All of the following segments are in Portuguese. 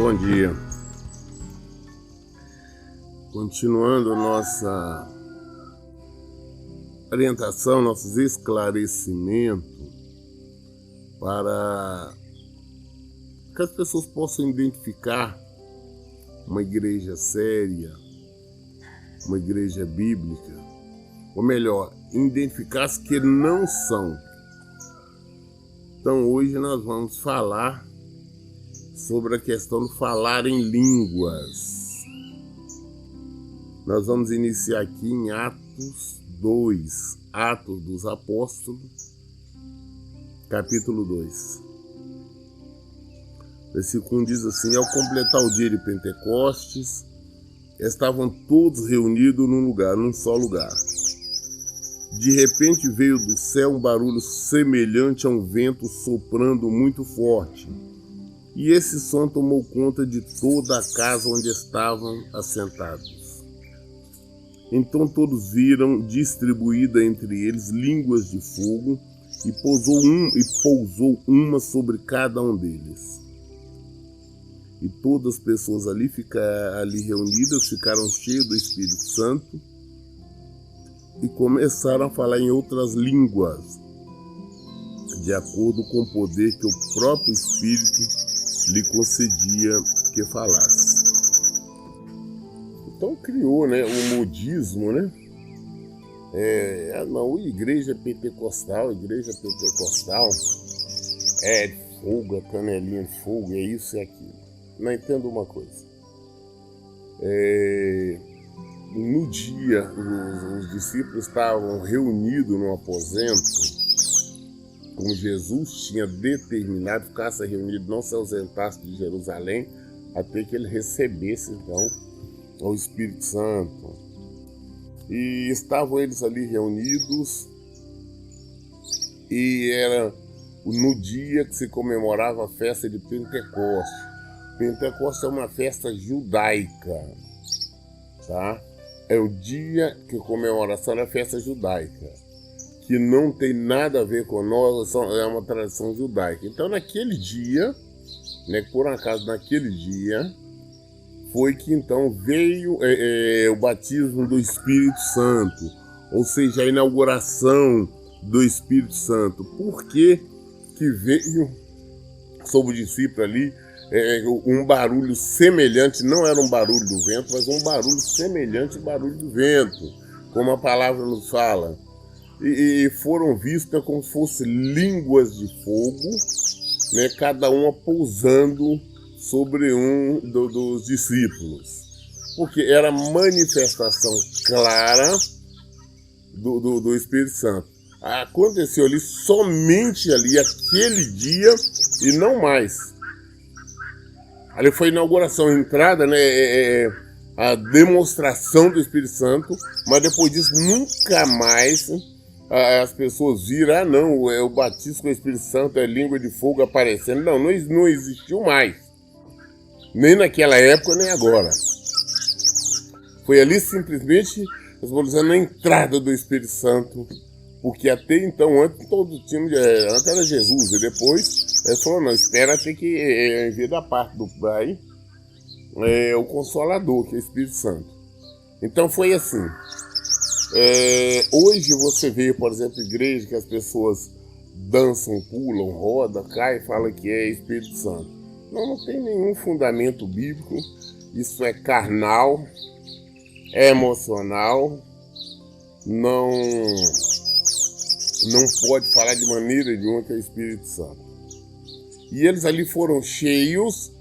Bom dia. Continuando a nossa orientação, nossos esclarecimentos para que as pessoas possam identificar uma igreja séria, uma igreja bíblica, ou melhor, identificar as que não são. Então hoje nós vamos falar sobre a questão do falar em línguas. Nós vamos iniciar aqui em Atos 2, Atos dos Apóstolos, capítulo 2. Versículo 1 diz assim: ao completar o dia de Pentecostes, estavam todos reunidos num só lugar. De repente veio do céu um barulho semelhante a um vento soprando muito forte, e esse som tomou conta de toda a casa onde estavam assentados. Então todos viram distribuída entre eles línguas de fogo, e pousou uma sobre cada um deles. E todas as pessoas ali reunidas ficaram cheias do Espírito Santo e começaram a falar em outras línguas, de acordo com o poder que o próprio Espírito lhe concedia que falasse. Então criou, o modismo, igreja pentecostal, fogo, a canelinha de fogo, é isso e aquilo. Não entendo uma coisa. No dia, os discípulos estavam reunidos no aposento, como Jesus tinha determinado, ficasse reunido, não se ausentasse de Jerusalém, até que ele recebesse, então, o Espírito Santo. E estavam eles ali reunidos, e era no dia que se comemorava a festa de Pentecostes. Pentecostes é uma festa judaica, tá? É o dia que a comemoração da festa judaica, que não tem nada a ver com nós, é uma tradição judaica. Então naquele dia, por acaso naquele dia, foi que então veio o batismo do Espírito Santo, ou seja, a inauguração do Espírito Santo. Por que veio sobre o discípulo ali um barulho semelhante, não era um barulho do vento, mas um barulho semelhante ao barulho do vento, como a palavra nos fala. E foram vistas como se fossem línguas de fogo, cada uma pousando sobre um dos discípulos, porque era manifestação clara do Espírito Santo. Aconteceu ali, somente ali, aquele dia e não mais. Ali foi a inauguração, a entrada, a demonstração do Espírito Santo, mas depois disso nunca mais as pessoas viram, o batismo com o Espírito Santo, é língua de fogo aparecendo. Não existiu mais. Nem naquela época, nem agora. Foi ali simplesmente, nós vamos dizer, na entrada do Espírito Santo, porque até então, antes antes era Jesus, e depois ele falou, não, espera até que envie da parte do Pai o Consolador, que é o Espírito Santo. Então foi assim. Hoje você vê, por exemplo, igreja que as pessoas dançam, pulam, rodam, caem e falam que é Espírito Santo. Não tem nenhum fundamento bíblico, isso é carnal, é emocional, não pode falar de maneira nenhuma que é o Espírito Santo. E eles ali foram cheios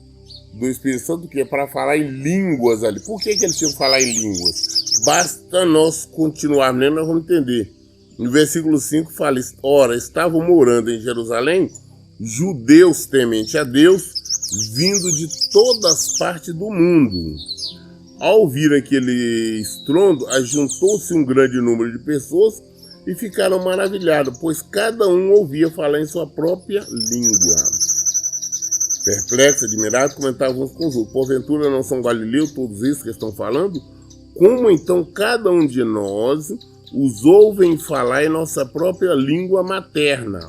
do Espírito Santo, que é para falar em línguas ali. Por que eles tinham que falar em línguas? Basta nós continuarmos lendo, nós vamos entender. No versículo 5 fala: ora, estavam morando em Jerusalém judeus temente a Deus, vindo de todas as partes do mundo. Ao ouvir aquele estrondo, ajuntou-se um grande número de pessoas e ficaram maravilhados, pois cada um ouvia falar em sua própria língua. Perplexos, admirados, comentavam uns com os outros: porventura não são galileus todos esses que estão falando? Como então cada um de nós os ouvem falar em nossa própria língua materna?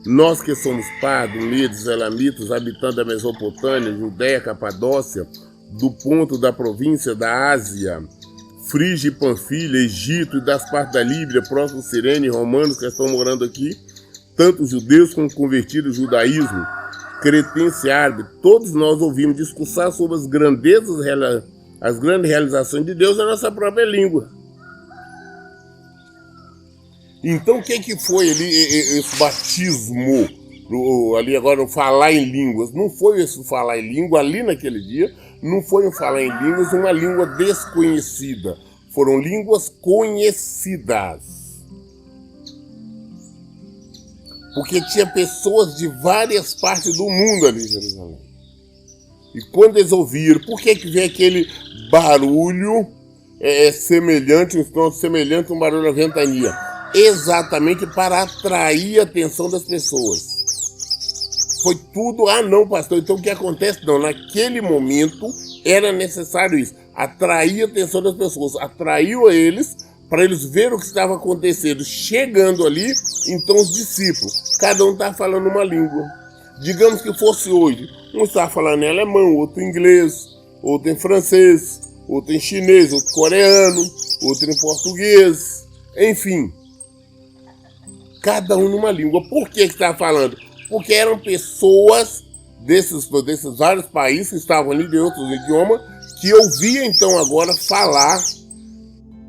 Nós que somos pardos, medos, elamitas, habitantes da Mesopotâmia, Judéia, Capadócia, do ponto da província da Ásia, Frígia e Panfilha, Egito e das partes da Líbia, próximo Cirene, romanos que estão morando aqui, tanto judeus como convertidos ao judaísmo, cretense, árabe, todos nós ouvimos discursar sobre as grandezas, as grandes realizações de Deus na nossa própria língua. Então, o que foi ali esse batismo, ali agora, o falar em línguas? Não foi esse falar em língua ali naquele dia, não foi um falar em línguas, uma língua desconhecida. Foram línguas conhecidas. Porque tinha pessoas de várias partes do mundo ali em Jerusalém. E quando eles ouviram, por que veio aquele barulho semelhante, um som semelhante a um barulho da ventania? Exatamente para atrair a atenção das pessoas. Foi tudo, não, pastor, então o que acontece? Não, naquele momento era necessário isso, atrair a atenção das pessoas, atraiu a eles, para eles verem o que estava acontecendo. Chegando ali, então os discípulos, cada um está falando uma língua. Digamos que fosse hoje, um está falando em alemão, outro em inglês, outro em francês, outro em chinês, outro em coreano, outro em português, enfim. Cada um numa língua. Por que está falando? Porque eram pessoas desses vários países que estavam ali de outros idiomas, que ouviam então agora falar,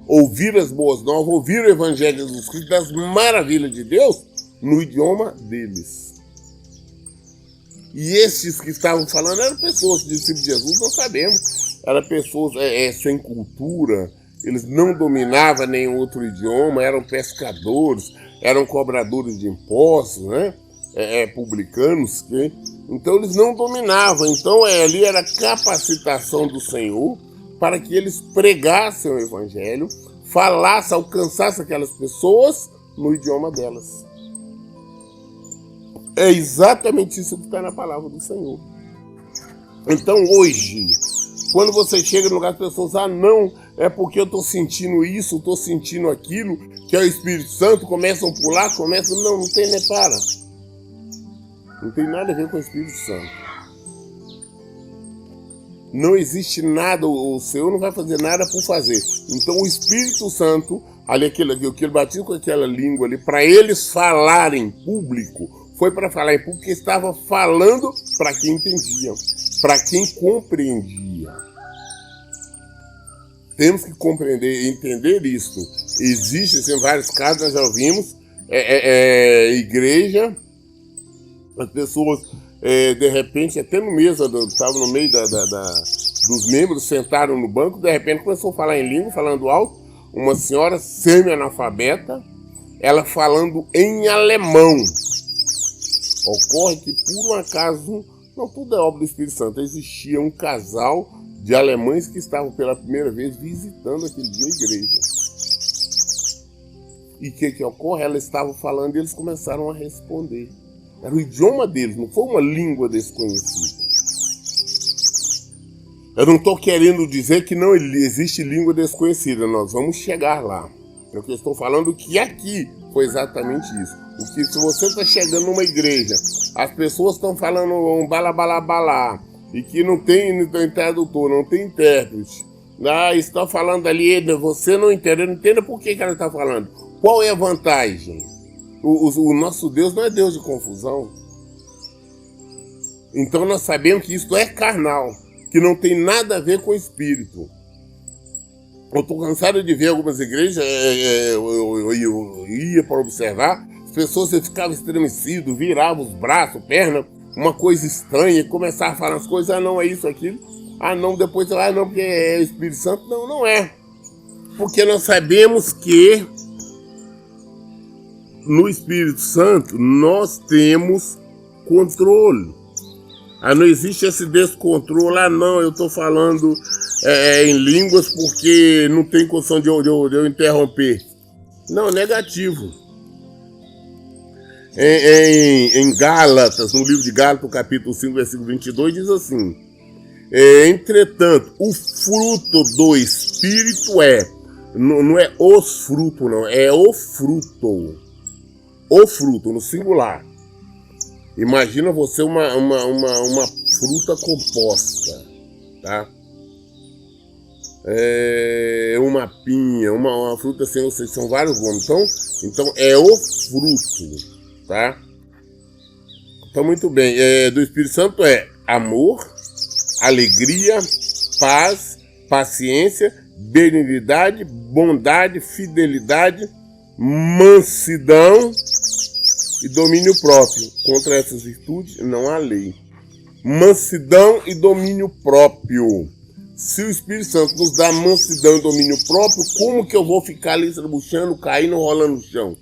ouvir as boas novas, ouvir o Evangelho de Jesus Cristo, das maravilhas de Deus, no idioma deles. E esses que estavam falando eram pessoas, discípulos de Jesus, nós sabemos, eram pessoas sem cultura, eles não dominavam nenhum outro idioma, eram pescadores, eram cobradores de impostos, né? Publicanos, então eles não dominavam. Então ali era a capacitação do Senhor para que eles pregassem o Evangelho, falassem, alcançassem aquelas pessoas no idioma delas. É exatamente isso que está na palavra do Senhor. Então hoje, quando você chega no lugar, as pessoas, não, é porque eu estou sentindo isso, estou sentindo aquilo, que é o Espírito Santo, começam a pular, não tem, nem para. Não tem nada a ver com o Espírito Santo. Não existe nada, o Senhor não vai fazer nada por fazer. Então o Espírito Santo, ali aquele batismo com aquela língua ali, para eles falarem em público, foi para falar em público, porque estava falando para quem entendia, para quem compreendia. Temos que compreender, entender isso. Existe, em vários casos, nós já ouvimos, igreja, as pessoas, de repente, até no mesa, estavam no meio dos membros, sentaram no banco, de repente começou a falar em língua, falando alto, uma senhora semi-analfabeta, ela falando em alemão. Ocorre que, por um acaso, não tudo é obra do Espírito Santo, existia um casal de alemães que estavam pela primeira vez visitando aquele dia a igreja. E o que ocorre? Ela estava falando e eles começaram a responder. Era o idioma deles, não foi uma língua desconhecida. Eu não estou querendo dizer que não existe língua desconhecida, nós vamos chegar lá. Eu estou falando que aqui foi exatamente isso. Porque se você está chegando numa igreja, as pessoas estão falando um balabalabala, e que não tem tradutor, não tem intérprete. Está falando ali, você não entende por que ela está falando. Qual é a vantagem? O nosso Deus não é Deus de confusão. Então nós sabemos que isso é carnal, que não tem nada a ver com o Espírito. Eu estou cansado de ver algumas igrejas, eu ia para observar, as pessoas ficavam estremecidas, viravam os braços, pernas, uma coisa estranha, começar a falar as coisas, não é isso, aquilo, não, depois, não, porque é o Espírito Santo, não é. Porque nós sabemos que no Espírito Santo nós temos controle. Não existe esse descontrole, não, eu estou falando em línguas porque não tem condição de eu interromper. Não, negativo. Em Gálatas, no livro de Gálatas, capítulo 5, versículo 22, diz assim: entretanto, o fruto do Espírito não é os frutos, não, é o fruto, no singular. Imagina você uma fruta composta, tá? Uma pinha, uma fruta assim, ou seja, são vários nomes. Então é o fruto, tá? Então muito bem, do Espírito Santo é amor, alegria, paz, paciência, benignidade, bondade, fidelidade, mansidão e domínio próprio. Contra essas virtudes não há lei. Mansidão e domínio próprio. Se o Espírito Santo nos dá mansidão e domínio próprio, como que eu vou ficar ali estrabuchando, caindo, rolando no chão?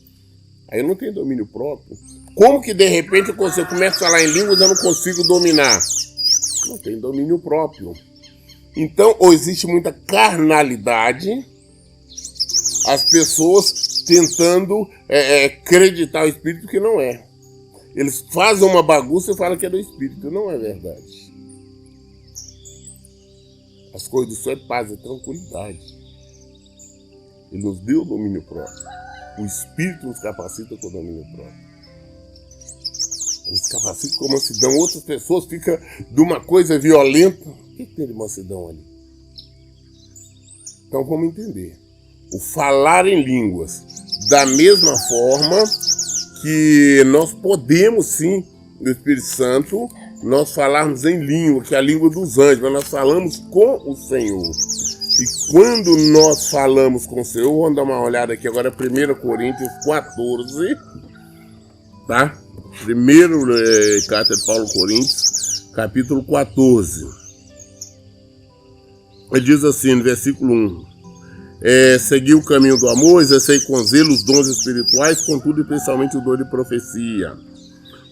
Aí eu não tenho domínio próprio. Como que de repente você começa a falar em línguas e eu não consigo dominar? Não tem domínio próprio. Então, ou existe muita carnalidade, as pessoas tentando acreditar o Espírito que não é. Eles fazem uma bagunça e falam que é do Espírito. Não é verdade. As coisas do céu é paz, é tranquilidade. Ele nos deu o domínio próprio. O Espírito nos capacita com o domínio próprio. Nos capacita com mansidão. Outras pessoas ficam de uma coisa violenta. O que tem de mansidão ali? Então vamos entender. O falar em línguas, da mesma forma que nós podemos sim, no Espírito Santo, nós falarmos em língua, que é a língua dos anjos, mas nós falamos com o Senhor. E quando nós falamos com o Senhor, vamos dar uma olhada aqui agora, 1 Coríntios 14, tá? Primeiro carta de Paulo Coríntios, capítulo 14. Ele diz assim, no versículo 1, segui o caminho do amor, exercei com zelo os dons espirituais, contudo e principalmente o dom de profecia.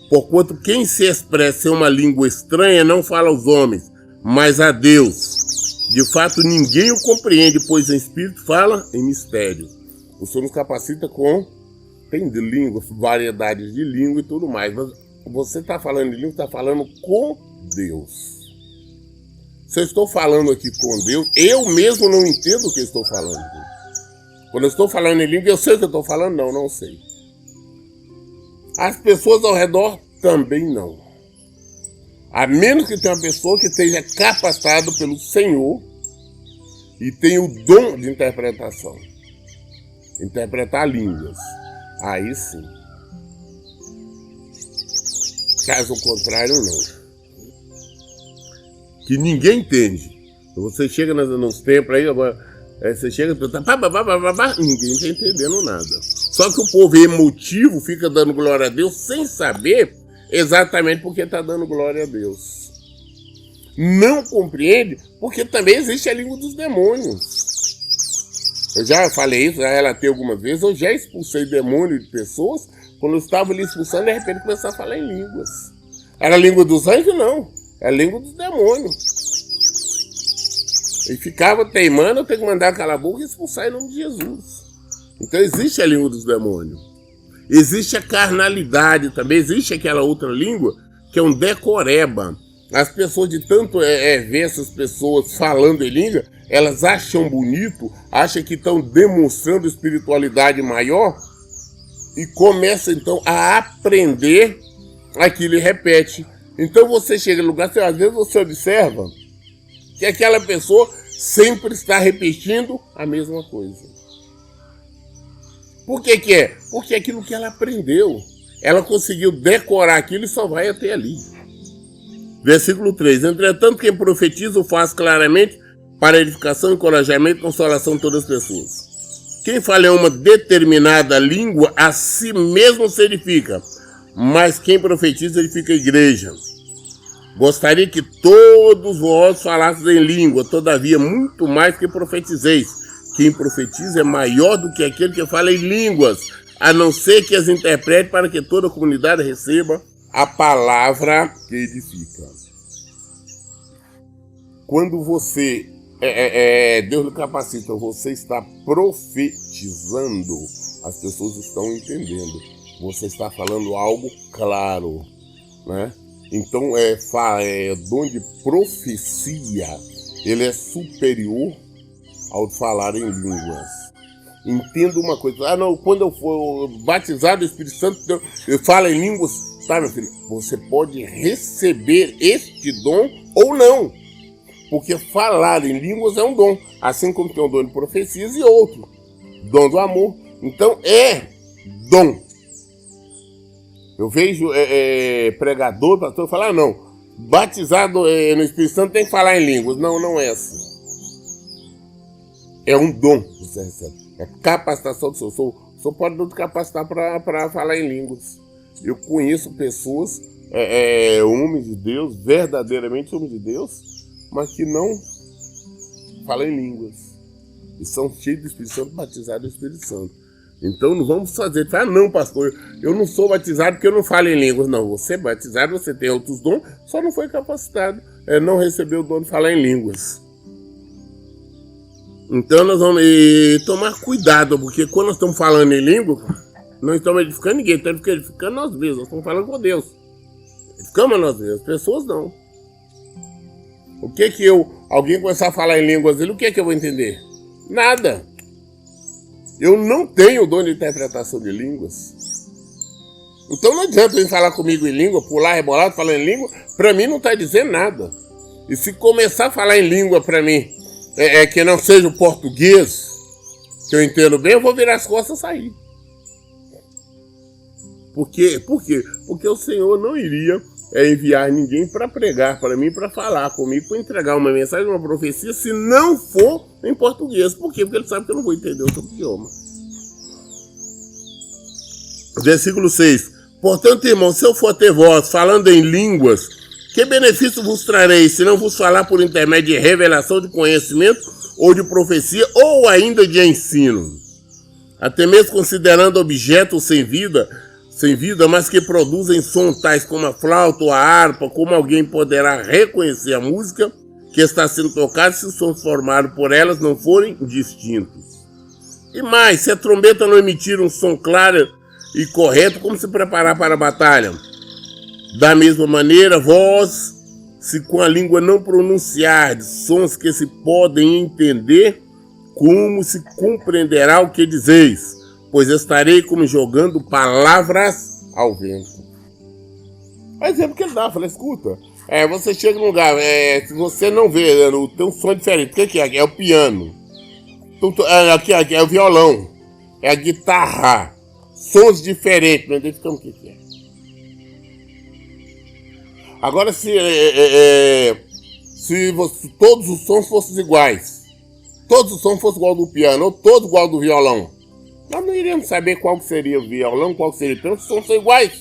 Porquanto quem se expressa em uma língua estranha não fala aos homens, mas a Deus. De fato, ninguém o compreende, pois em espírito fala em mistério. O Senhor nos capacita com... Tem de língua, variedades de língua e tudo mais. Mas você está falando de língua, está falando com Deus. Se eu estou falando aqui com Deus, eu mesmo não entendo o que eu estou falando. Quando eu estou falando em língua, eu sei o que eu estou falando? Não sei. As pessoas ao redor também não. A menos que tenha uma pessoa que esteja capacitada pelo Senhor e tenha o dom de interpretação. Interpretar línguas. Aí sim. Caso contrário, não. Que ninguém entende. Você chega nos templos aí, você chega e pensa, ninguém está entendendo nada. Só que o povo emotivo fica dando glória a Deus sem saber exatamente porque está dando glória a Deus. Não compreende porque também existe a língua dos demônios. Eu já falei isso, já relatei algumas vezes, eu já expulsei demônios de pessoas, quando eu estava ali expulsando, de repente começava a falar em línguas. Era a língua dos anjos? Não. É a língua dos demônios. E ficava teimando, eu tenho que mandar calar a boca e expulsar em nome de Jesus. Então existe a língua dos demônios. Existe a carnalidade também, existe aquela outra língua que é um decoreba. As pessoas de tanto ver essas pessoas falando em língua, elas acham bonito, acham que estão demonstrando espiritualidade maior e começam então a aprender aquilo e repete. Então você chega no lugar, às vezes você observa que aquela pessoa sempre está repetindo a mesma coisa. Por que que é? Porque é aquilo que ela aprendeu. Ela conseguiu decorar aquilo e só vai até ali. Versículo 3. Entretanto, quem profetiza o faz claramente para edificação, encorajamento e consolação de todas as pessoas. Quem fala em uma determinada língua, a si mesmo se edifica. Mas quem profetiza, edifica a igreja. Gostaria que todos vós falasseis em língua, todavia muito mais que profetizeis. Quem profetiza é maior do que aquele que fala em línguas, a não ser que as interprete para que toda a comunidade receba a palavra que edifica. Quando você, Deus lhe capacita, você está profetizando, as pessoas estão entendendo. Você está falando algo claro, né? Então, dom de profecia, ele é superior ao de falar em línguas. Entenda uma coisa, quando eu for batizado do Espírito Santo, eu falo em línguas, escutar, meu filho, você pode receber este dom ou não. Porque falar em línguas é um dom, assim como tem o dom de profecias e outro, dom do amor. Então é dom. Eu vejo pregador, pastor, falar, não, batizado no Espírito Santo tem que falar em línguas. Não, não é assim. É um dom que você recebe. É capacitação do Senhor. O Senhor pode nos capacitar para falar em línguas. Eu conheço pessoas, homens de Deus, verdadeiramente homens de Deus, mas que não falam em línguas. E são cheios do Espírito Santo, batizados do Espírito Santo. Então não vamos fazer, não, pastor, eu não sou batizado porque eu não falo em línguas. Não, você é batizado, você tem outros dons, só não foi capacitado, não recebeu o dom de falar em línguas. Então nós vamos tomar cuidado, porque quando nós estamos falando em língua, não estamos edificando ninguém, estamos edificando nós mesmos, nós estamos falando com Deus. Edificamos nós mesmos, as pessoas não. O que alguém começar a falar em línguas, o que eu vou entender? Nada. Eu não tenho o dom de interpretação de línguas. Então não adianta ele falar comigo em língua, pular, rebolar, falar em língua, para mim não está dizendo nada. E se começar a falar em língua para mim, que não seja o português, que eu entendo bem, eu vou virar as costas e sair. Por quê? Porque o Senhor não iria enviar ninguém para pregar para mim, para falar comigo, para entregar uma mensagem, uma profecia, se não for em português. Por quê? Porque ele sabe que eu não vou entender outro idioma. Versículo 6. Portanto, irmãos, se eu for ter vós falando em línguas, que benefício vos trarei, se não vos falar por intermédio de revelação de conhecimento, ou de profecia, ou ainda de ensino? Até mesmo considerando objetos sem vida, mas que produzem som tais como a flauta ou a harpa, como alguém poderá reconhecer a música que está sendo tocada se os sons formados por elas não forem distintos? E mais, se a trombeta não emitir um som claro e correto, como se preparar para a batalha? Da mesma maneira, vós, se com a língua não pronunciardes sons que se podem entender, como se compreenderá o que dizeis? Pois estarei como jogando palavras ao vento. O exemplo que ele dá, fala, escuta, você chega num lugar, se você não vê, tem um som diferente, o que é? É o piano, aqui é o violão, é a guitarra, sons diferentes, não identificamos o que é. Agora, se todos os sons fossem iguais, todos os sons fossem igual do piano, ou todos igual do violão, nós não iríamos saber qual seria o violão, qual seria o piano, os sons são iguais.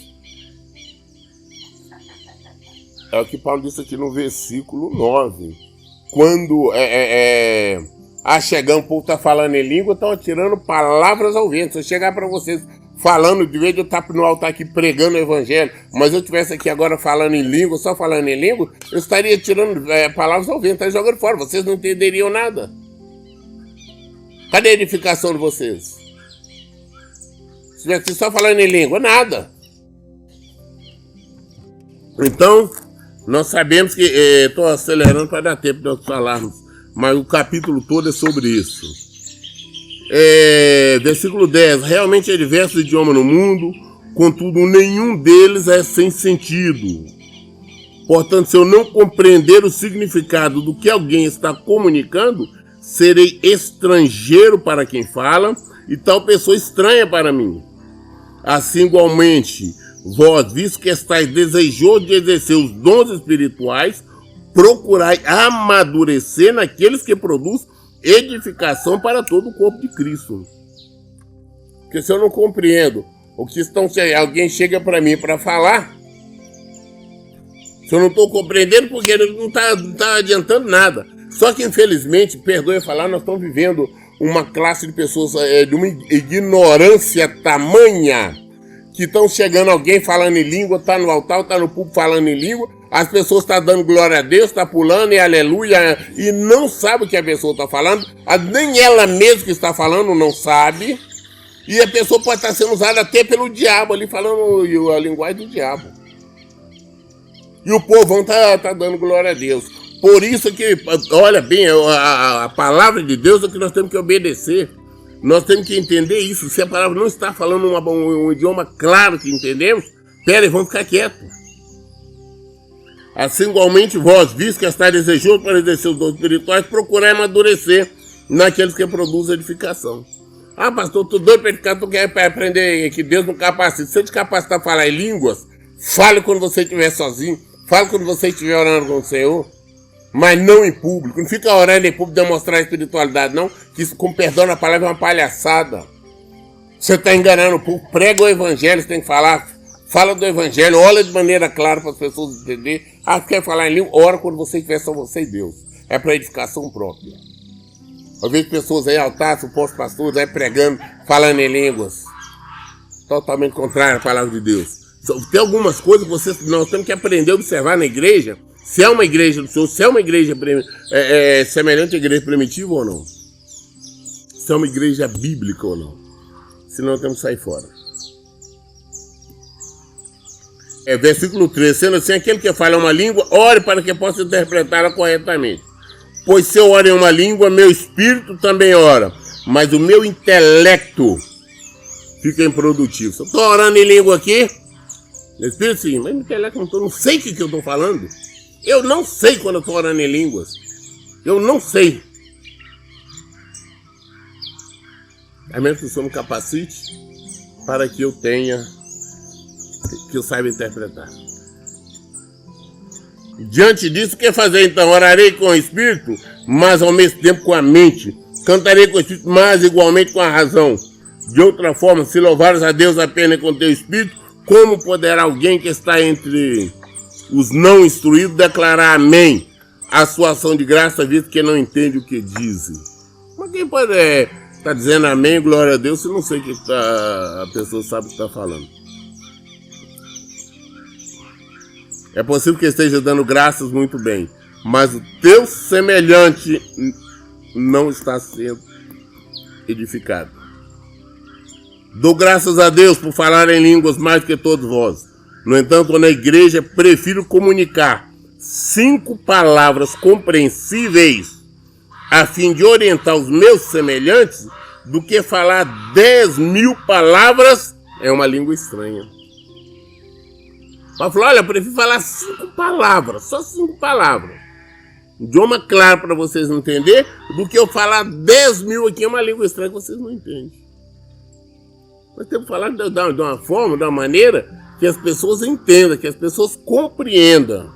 É o que Paulo disse aqui no versículo 9. Quando chegando, o povo está falando em língua, estão tirando palavras ao vento. Se eu chegar para vocês falando, de vez de eu estar no altar aqui pregando o evangelho, mas eu estivesse aqui agora falando em língua, só falando em língua, eu estaria tirando palavras ao vento, estaria jogando fora, vocês não entenderiam nada. Cadê a edificação de vocês? Se estivesse só falando em língua, nada. Então, nós sabemos que... Estou acelerando para dar tempo de nós falarmos, mas o capítulo todo é sobre isso. Versículo 10. Realmente há diversos idiomas no mundo, contudo nenhum deles é sem sentido. Portanto, se eu não compreender o significado do que alguém está comunicando, serei estrangeiro para quem fala e tal pessoa estranha para mim. Assim, igualmente, vós, visto que estáis desejosos de exercer os dons espirituais, procurai amadurecer naqueles que produzem edificação para todo o corpo de Cristo. Porque se eu não compreendo o que alguém chega para mim para falar, se eu não estou compreendendo, porque não está adiantando nada. Só que, infelizmente, perdoe falar, nós estamos vivendo uma classe de pessoas de uma ignorância tamanha, que estão chegando alguém falando em língua, está no altar, está no púlpito falando em língua, as pessoas estão dando glória a Deus, está pulando e aleluia, e não sabe o que a pessoa está falando, nem ela mesma que está falando não sabe, e a pessoa pode estar sendo usada até pelo diabo ali, falando a linguagem do diabo. E o povão está dando glória a Deus. Por isso que, olha bem, a palavra de Deus é que nós temos que obedecer. Nós temos que entender isso. Se a palavra não está falando um idioma claro que entendemos, espera e vão ficar quietos. Assim, igualmente, vós, visto que está desejoso para exercer os dons espirituais, procurai amadurecer naqueles que produzem edificação. Ah, pastor, tu doido para edificar, tu quer aprender que Deus não capacita. Se ele te capacitar a falar em línguas, fale quando você estiver sozinho, fale quando você estiver orando com o Senhor, mas não em público. Não fica orando em público demonstrar a espiritualidade, não, que isso, com perdão na palavra, é uma palhaçada. Você está enganando o povo, prega o evangelho, você tem que falar. Fala do evangelho, olha de maneira clara para as pessoas entenderem. Ah, quer falar em língua? Ora quando você estiver só você e Deus. É para edificação própria. Eu vejo pessoas aí, altar, supostos pastores, aí pregando, falando em línguas. Totalmente contrário à palavra de Deus. Tem algumas coisas que nós temos que aprender a observar na igreja. Se é uma igreja do Senhor, se é uma igreja semelhante à igreja primitiva ou não. Se é uma igreja bíblica ou não. Senão temos que sair fora. Versículo 3, sendo assim, aquele que fala uma língua, ore para que possa interpretá-la corretamente. Pois se eu oro em uma língua, meu espírito também ora, mas o meu intelecto fica improdutivo. Se eu estou orando em língua aqui, meu espírito sim, mas meu intelecto não sei o que eu estou falando. Eu não sei quando eu estou orando em línguas. Eu não sei. A menos que o Senhor me capacite para que eu saiba interpretar. Diante disso, o que fazer então? Orarei com o espírito, mas ao mesmo tempo com a mente. Cantarei com o espírito, mas igualmente com a razão. De outra forma, se louvares a Deus apenas com teu espírito, como poderá alguém que está entre os não instruídos declarar amém à sua ação de graça, visto que não entende o que dizem? Mas quem pode estar dizendo amém, glória a Deus, se não sei o que a pessoa sabe o que está falando? É possível que esteja dando graças muito bem, mas o teu semelhante não está sendo edificado. Dou graças a Deus por falar em línguas mais que todos vós. No entanto, na igreja, prefiro comunicar 5 palavras compreensíveis a fim de orientar os meus semelhantes do que falar 10.000 palavras em uma língua estranha. Mas falou, olha, eu prefiro falar 5 palavras, só 5 palavras. Um idioma claro para vocês entenderem, do que eu falar 10.000 aqui em uma língua estranha que vocês não entendem. Nós temos que falar de uma forma, de uma maneira que as pessoas entendam, que as pessoas compreendam.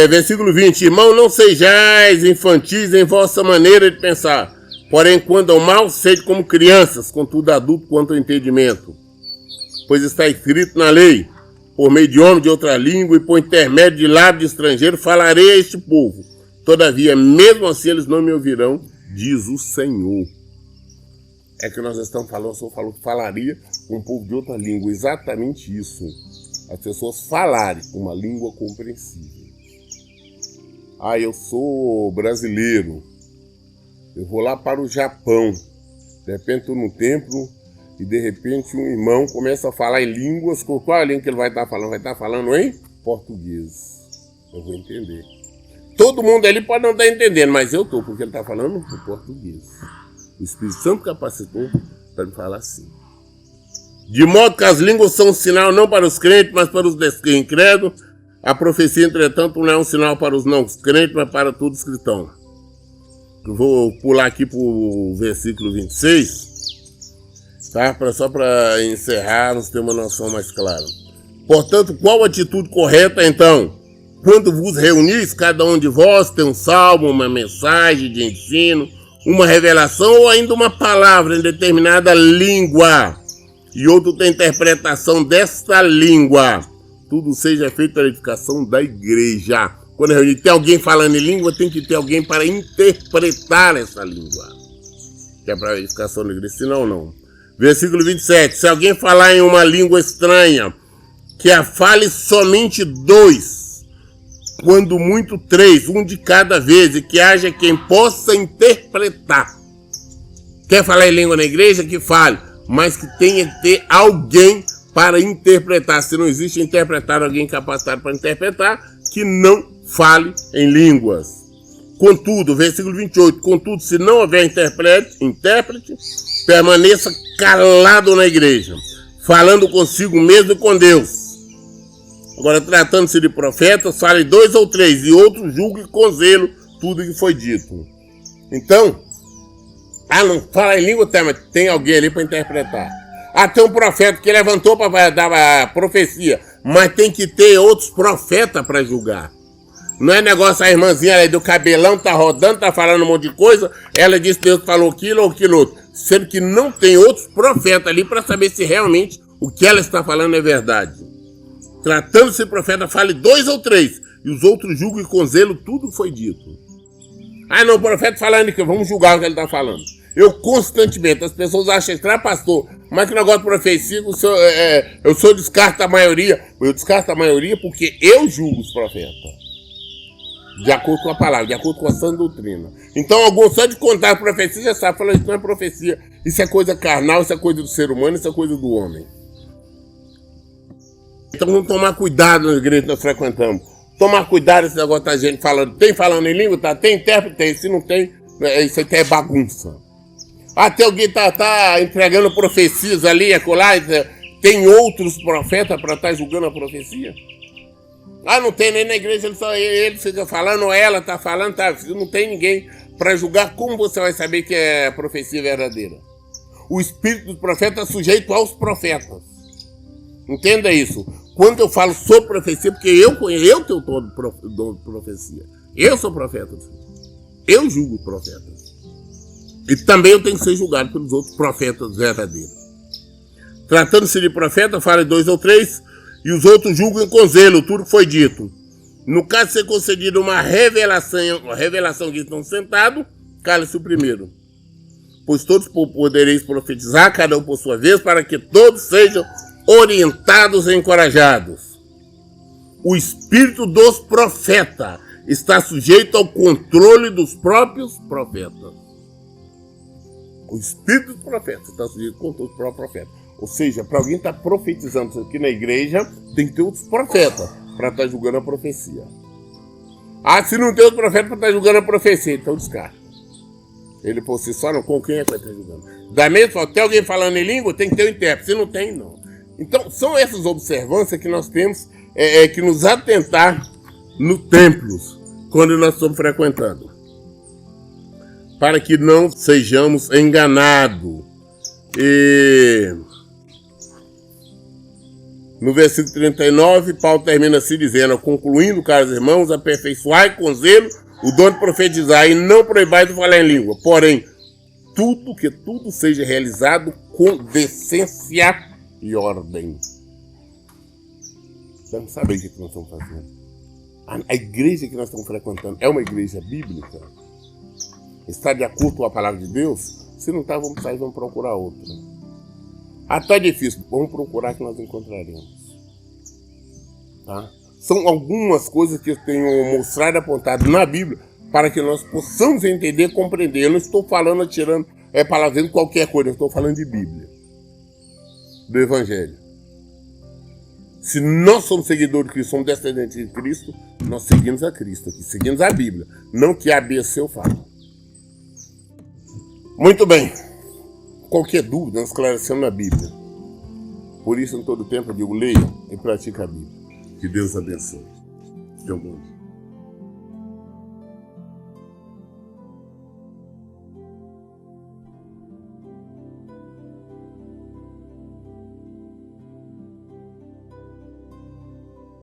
Versículo 20, irmão, não sejais infantis em vossa maneira de pensar, porém, quando ao mal, sede como crianças, contudo adulto quanto ao entendimento. Pois está escrito na lei, por meio de homem de outra língua e por intermédio de lábio de estrangeiro, falarei a este povo. Todavia, mesmo assim, eles não me ouvirão, diz o Senhor. É que nós estamos falando, o Senhor falou que falaria com um povo de outra língua. Exatamente isso. As pessoas falarem uma língua compreensível. Ah, eu sou brasileiro. Eu vou lá para o Japão. De repente estou no templo e de repente um irmão começa a falar em línguas. Qual é a língua que ele vai estar falando? Vai estar falando em português. Eu vou entender. Todo mundo ali pode não estar entendendo, mas eu estou, porque ele está falando em português. O Espírito Santo capacitou para me falar assim. De modo que as línguas são um sinal não para os crentes, mas para os incrédulos. A profecia, entretanto, não é um sinal para os não crentes, mas para todos os cristãos. Eu vou pular aqui para o versículo 26, tá? Só para encerrar, nós temos uma noção mais clara. Portanto, qual a atitude correta, então? Quando vos reunis, cada um de vós tem um salmo, uma mensagem de ensino, uma revelação ou ainda uma palavra em determinada língua, e outro tem interpretação desta língua. Tudo seja feito para a edificação da igreja. Quando reunir, tem alguém falando em língua, tem que ter alguém para interpretar essa língua. Que é para a edificação da igreja, senão não. Versículo 27. Se alguém falar em uma língua estranha, que a fale somente 2, quando muito 3, um de cada vez, e que haja quem possa interpretar. Quer falar em língua na igreja? Que fale, mas que tenha que ter alguém para interpretar. Se não existe interpretar, alguém capacitado para interpretar, que não fale em línguas. Contudo, versículo 28, contudo, se não houver intérprete, permaneça calado na igreja. falando consigo mesmo e com Deus. Agora, tratando-se de profetas, fale 2 ou 3, e outros julgue com zelo tudo que foi dito. Então, não fala em língua, mas tem alguém ali para interpretar. Tem um profeta que levantou para dar a profecia, mas tem que ter outros profetas para julgar. Não é negócio a irmãzinha ali do cabelão, tá rodando, tá falando um monte de coisa, ela disse que Deus falou aquilo ou aquilo outro, sendo que não tem outros profetas ali para saber se realmente o que ela está falando é verdade. Tratando-se de profeta, fale 2 ou 3, e os outros julguem com zelo tudo que foi dito. Não, o profeta falando que vamos julgar o que ele está falando. Eu constantemente, as pessoas acham estranho, pastor, mas que negócio de profecia, eu sou descarto a maioria. Eu descarto a maioria porque eu julgo os profetas. De acordo com a palavra, de acordo com a sã doutrina. Então, alguns só de contar a profecia já sabe, falando isso não é profecia. Isso é coisa carnal, isso é coisa do ser humano, isso é coisa do homem. Então, vamos tomar cuidado nas igrejas que nós frequentamos. Tomar cuidado esse negócio da gente falando. Tem falando em língua? Tá? Tem intérprete? Tem. Se não tem, isso aqui é bagunça. Até alguém tá entregando profecias ali, acolá. Tem outros profetas para estar julgando a profecia? Não tem nem na igreja, ele fica falando, ou ela está falando, não tem ninguém para julgar. Como você vai saber que é profecia verdadeira? O espírito do profeta é sujeito aos profetas. Entenda isso. Quando eu falo sobre profecia, porque eu tenho todo dom de profecia. Eu sou profeta. Eu julgo os profetas. E também eu tenho que ser julgado pelos outros profetas verdadeiros. Tratando-se de profeta, fale 2 ou 3, e os outros julguem com zelo tudo que foi dito. No caso de ser concedida uma revelação que estão sentados, cale-se o primeiro. Pois todos podereis profetizar, cada um por sua vez, para que todos sejam orientados e encorajados. O espírito dos profetas está sujeito ao controle dos próprios profetas. O espírito dos profetas está sujeito ao controle dos próprios profetas. Ou seja, para alguém estar profetizando isso aqui na igreja, tem que ter outros profetas para estar julgando a profecia. Se não tem outro profeta para estar julgando a profecia, então descarta. Ele por si só não, com quem é que vai estar julgando? Da mesma forma, tem alguém falando em língua, tem que ter um intérprete. Se não tem, não. Então, são essas observâncias que nós temos que nos atentar no templos, quando nós estamos frequentando. Para que não sejamos enganados. No versículo 39, Paulo termina assim dizendo: concluindo, caros irmãos, aperfeiçoai com zelo o dom de profetizar e não proibais de falar em língua. Porém, tudo seja realizado com decência e ordem. Então, sabe o que nós estamos fazendo? A igreja que nós estamos frequentando é uma igreja bíblica? Está de acordo com a palavra de Deus? Se não está, vamos sair e vamos procurar outra. Tá difícil, vamos procurar que nós encontraremos. Tá? São algumas coisas que eu tenho mostrado e apontado na Bíblia para que nós possamos entender e compreender. Eu não estou falando, tirando palavras, qualquer coisa, eu estou falando de Bíblia, do Evangelho. Se nós somos seguidores de Cristo, somos descendentes de Cristo, nós seguimos a Cristo aqui, seguimos a Bíblia, não que A, B, C eu falo. Muito bem. Qualquer dúvida, nós esclarecemos na Bíblia. Por isso, em todo tempo, eu digo, leia e pratique a Bíblia. Que Deus abençoe. De algum